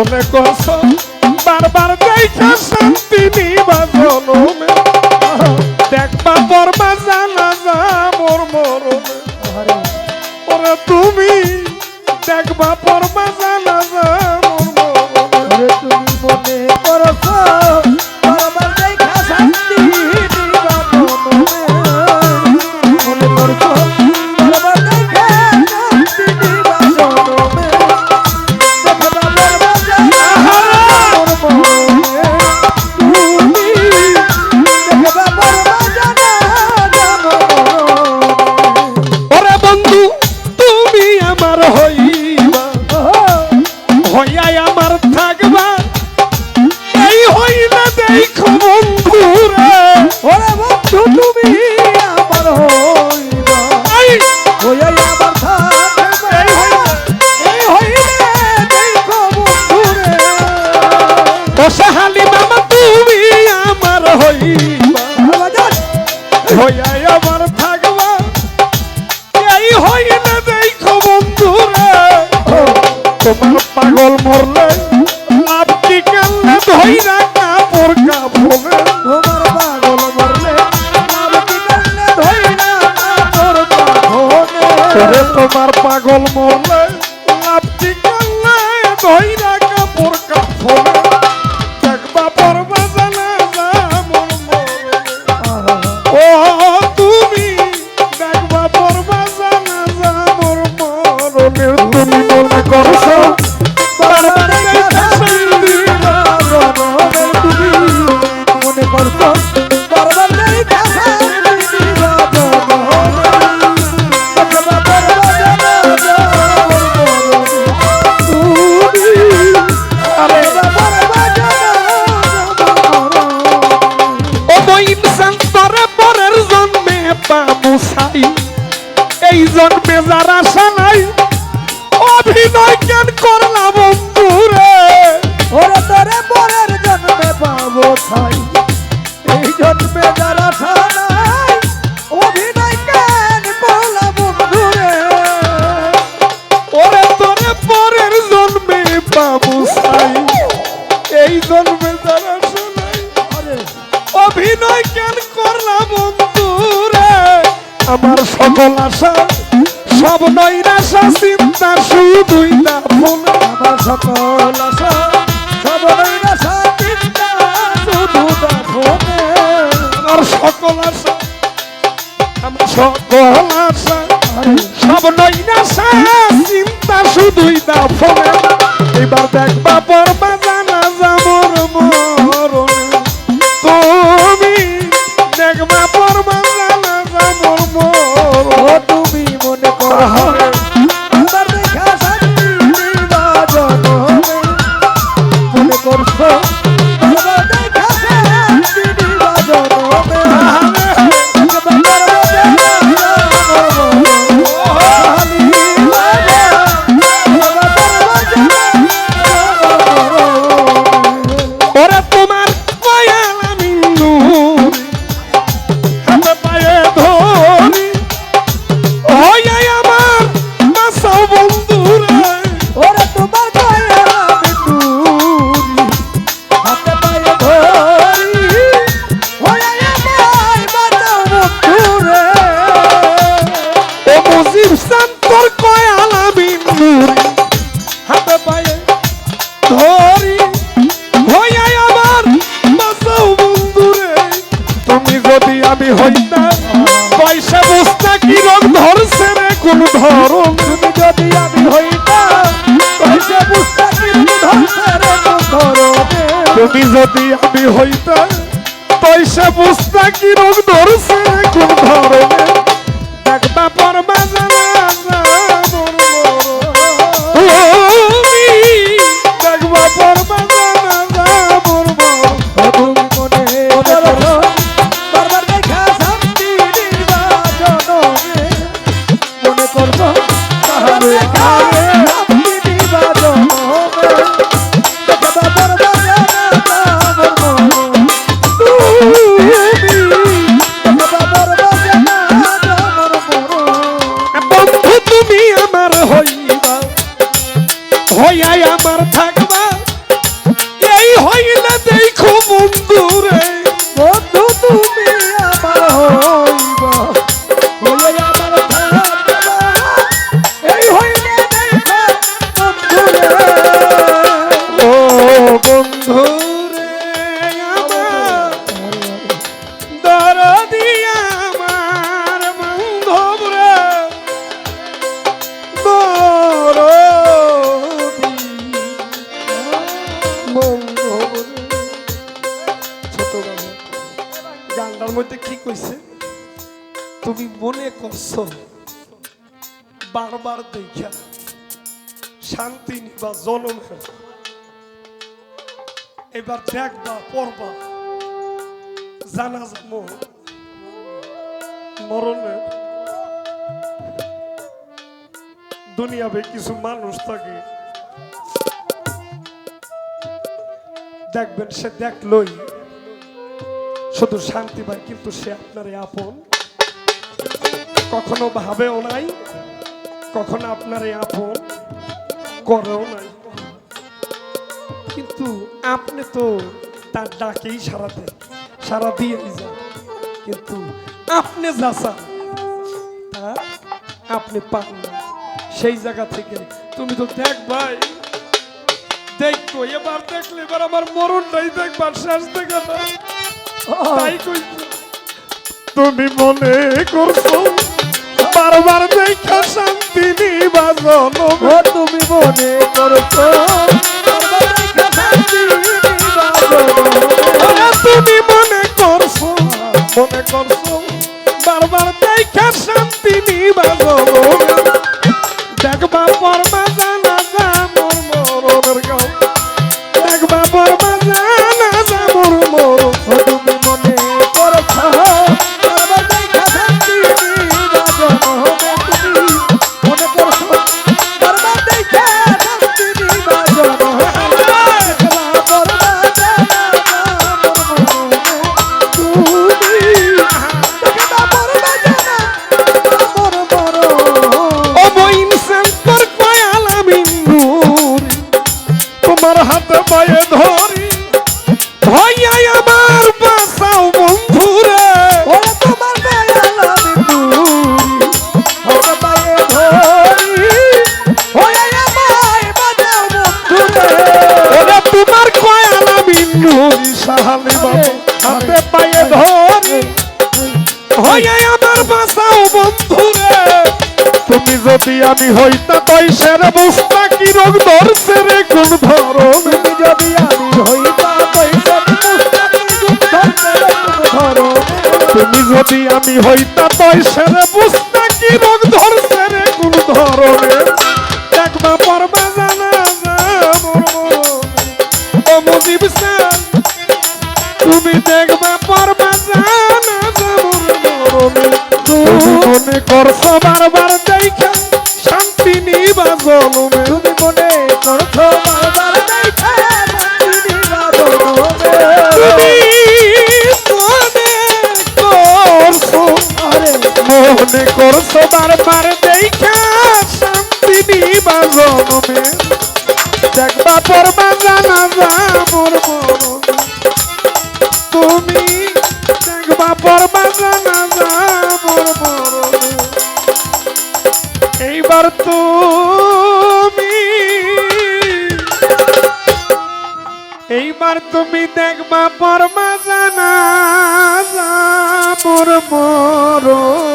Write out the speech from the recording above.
মনে করছ বারবার দেখা শান্তি নিবা জনমে দেখবা পরবা জানাজা মোর মরণে ওরে তুমি দেখবা পরবা জানাজা মোর মরণে তুমি মনে করছ বারবার দেখা শান্তি নিবা জনমে মনে করছ বারবার দেখা শান্তি নিবা জনমে দেখবা পরবা জানাজা মোর মরণে তুমি দেখবা পরবা জানাজা মোর মরণে ওরে বন্ধু তুমি আমার হইবা হইয়াই আমার থাকবা এই হইলে দেখো বন্ধু রে ওরে বন্ধু তুমি আমার হইবা এই হইয়াই আমার থাকবে এই হইলে দেখো বন্ধু রে বসে হালি মামা তুমি আমার হইবা বাজার হইয়াই আমার থাকবা এই হইলে দেখো বন্ধু রে তোমার পাগল মরলে লাভটি কানলে ধইরা কাপড় কাপড়ে তোমার পাগল মরলে নামটি কান্নে ধইনা তোর কাঁধনে ওরে তোমার পাগল মরলে লাভটি কানলে ধইরা কাপড় কাপড়ে দেখবা পরবা জানাজা মোর মরণে ও তুমি দেখবা পরবা জানাজা মোর মরণে তুমি মনে করছো বারবার দেখা শান্তি জনমে তুমি মনে করছো বারবার দেখা শান্তি নিবা জনমে দেখবা পরবা জানাজা মোর মরণে তুমি আরে দেখবা পরবা জানাজা মোর মরণে ও বইন সন্তরে পরের জন্মে পাবো সাই এই জন্মে যারা সানাই অভিনয় কেন করলা বন্ধু রে ওরে তোরে পরের জন্মে পাবো ছাই এই জন্মে যারা ঠানাই অভিনয় কেন বলা বন্ধু রে ওরে তোরে পরের জন্মে পাবো সাই এই জন্মে যারা সানাই আরে অভিনয় কেন করলা বন্ধু রে আমার সকল আশা সব নৈরাশা চিন্তা শুধুই না ফোনে আমার সকল আশা সব নৈরাশা চিন্তা শুধু দাফনে আমার সকল আশা আমার সকল আশা সব নৈরাশা চিন্তা শুধুই না ফোনে এবার দেখবা পরবা জানাজা মোর মরণে তুমি দেখবা পরবা জানাজা মোর মরণে ও তুমি মনে করো আমার দেখা শান্তি নিবা জনমে মনে করছো আমার দেখা শান্তি নিবা জনমে দেখবা পরবা জানাজা মোর মরণে দেখবা পরবা জানাজা মোর মরণে ওরে তোমার কয়াল আমি নুরি হাতে পায়ে ধরি হইয়াই আমার বাঁচাও বন্ধু রে ওরে তোমার পায়ে আমি তুলি হাতে পায়ে ধরি ওরে আমায় বাঁচাও বন্ধু রে ও মুজিব শান্তর কয়াল আমি নুরি হাতে পায়ে ধরি হইয়াই আমার বাঁচাও বন্ধু রে তুমি যদি আমি হইতাম পয়সা বুঝতা কি রোগ ধরছে রে কোন ধরন তুমি যদি আমি হইতাম পয়সা বুঝতা কিন্তু ধরছে রে ধরবে তুমি যদি আমি হইতাম পয়সা বুঝতা কি রোগ ধরছে রে কোন ধরনে দেখবা পরবা জানাজা মোর মরণে তুমি দেখবা পরবা জানাজা মোর মরণে তুমি মনে করো বারবার দেখা শান্তি নিবা জনমে মনে করো বারবার দেখা শান্তি নিবা জনমে দেখবা পরবা জানাজা মোর মরণে দেখবা পরবা জানাজা মোর মরণে বন্ধু তুমি আমার হইবা হইয়াই আমার থাকবা করছো বারবার দেখা শান্তি নিবা জনমের, এবার দেখবা পড়বা জানাজা মরণের। দুনিয়াবে কিছু মানুষ থাকে দেখবেন সে দেখলই শুধু শান্তি পায়, কিন্তু সে আপনারে আপন কখনো ভাবেও নাই, কখনো আপনারে আপন করেও নাই। কিন্তু আপনি তো তার ডাকেই সারা দিয়ে যান, কিন্তু আপনি যা চান তা আপনি পান না। সেই জায়গা থেকে তুমি তো দেখবাই, দেখবো এবার দেখলে এবার আমার মরণটাই দেখবার শেষ দেখা না। তাই কই তুমি মনে করছো বারবার দেখা শান্তি নিবা জনম, তুমি মনে করছো বারবার দেখা শান্তি নিবা জনম। তুমি মনে করছো বারবার দেখা শান্তি নিবা জনম, দেখবা পরমা জানাজা মোর মরণের গাও, দেখবা পরমা জানাজা মোর মরণ। তুমি মনে করছো বারবার দেখা শান্তি নিবা জনম। তুমি মনে করছো বারবার দেখা শান্তি নিবা জনম। দেখবা বরবাদ জানা মোর মরণে, তুমি দেখবা বরবাদ জানা মোর মরণে। ও বইন সেন্টার কয়াল আমি নূরি, তোমার হাতে পায়ে ধরি, ভইয়া আমার বাঁচাও বন্ধুরে। ওরে তোমার দয়াল আমি পুরি, ওরে পায়ে ধরি, ওরে আমায় বাঁচাও বন্ধুরে। ওরে তোমার কয়াল আমি নূরি, সাহালি বাবু হাতে পায়ে ধরি, ভইয়া আমার বাঁচাও বন্ধুরে। তুমি যদি আমি হইতা তৈশের বুঝতা কি রোগ ধরছে রে কোন ধরন, তুমি যদি আমি হইতা তৈশের মুস্তাকি ধরো। তুমি যদি আমি হইতা তৈশের বুঝতা কি রোগ ধরছে রে কোন ধরনের, দেখবা পরমা জানাজা মোর মরণে। ও মুজিব স্যার তুমি দেখবা পরমা জানাজা মোর মরণে। তুমি মনে করছো বারবার দেখা শান্তি নিবা জনমে, তুমি মনে করছো বারবার দেখা শান্তি নিবা জনমে। তুমি মনে করছো মনে করছো বারবার দেখা শান্তি নিবা জনমে, দেখবা পরমা জানাজা মোর মরণে। তুমি দেখবা পরমা জানাজা মোর মরণে। এইবার তুমি দেখবা পরমা জানাজা মোর মরণে।